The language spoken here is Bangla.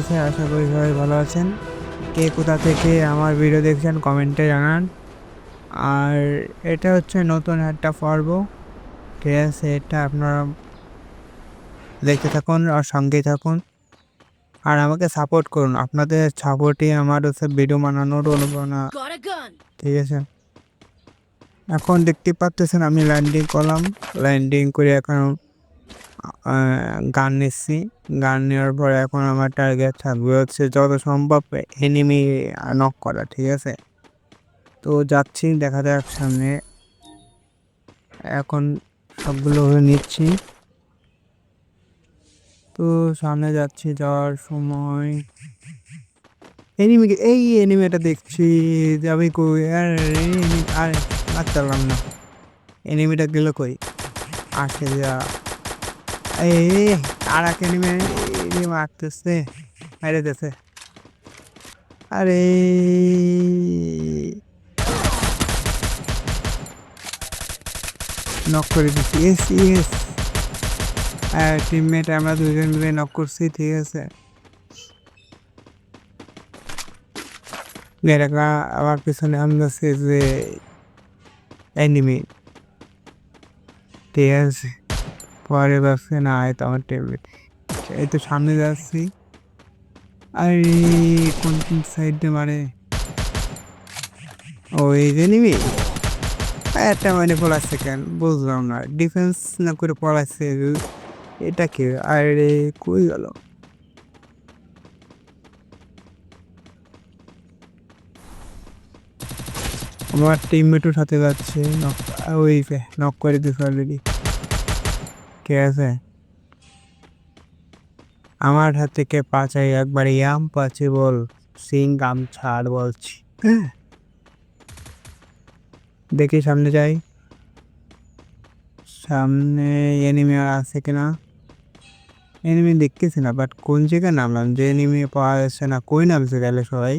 আশা করি সবাই ভালো আছেন। কে কোথা থেকে আমার ভিডিও দেখছেন কমেন্টে জানান। আর এটা হচ্ছে নতুন একটা পর্ব। ঠিক আছে? এটা আপনারা দেখতে থাকুন আর সঙ্গেই থাকুন। আর আমাকে সাপোর্ট করুন। আপনাদের সাপোর্টই আমার হচ্ছে ভিডিও বানানোর অনুপ্রেরণা। ঠিক আছে? এখন দেখতে পারতেছেন আমি ল্যান্ডিং করলাম। ল্যান্ডিং করে এখন আ গান নিচ্ছি। গান নেওয়ার পরে এখন আমার টার্গেট থাকবে হচ্ছে যত সম্ভব এনিমি নক করা। ঠিক আছে? তো যাচ্ছি দেখা যাক সামনে। এখন সবগুলো নিচ্ছি। তো সামনে যাচ্ছি, যাওয়ার সময় এই এনিমিটা দেখছি যে আমি কই আরে মারতে না। এনিমিটা গেল কই? আসে যা। এই আরেক এনিমি মারতেছে, মেরে দিতেছে। আরে নক করে দিচ্ছি। ইয়েস। টিমমেট আমরা দুজন মিলে নক করছি। ঠিক আছে? এলাকা আমার পিছনে আন্দাজে যে এনিমি। ঠিক আছে? পরে ভাবছে না হয়তো আমার টিমমেট। এই তো সামনে যাচ্ছি। আরে কোন সাইড দিয়ে মারে? ও এই যে এনিমি। একটা মানে পলাচ্ছে কেন বুঝলাম না। ডিফেন্স না করে পলাচ্ছে। এটা কি? আরে কই গেল? আমার টিমমেটও সাথে যাচ্ছে। ওই যে নক করে দিচ্ছে অলরেডি। ঠিক আছে? আমার হাত থেকে পাচাই একবার ইয়াম পসিবল সিং গাম ছাড় বলছি। হ্যাঁ, দেখি সামনে যাই। সামনে এনিমি আর আছে কিনা? এনিমি দেখতেছি না, বাট কোন জায়গায় নামলাম যে এনিমি পাওয়া যাচ্ছে না। কই নামছে গেলে সবাই?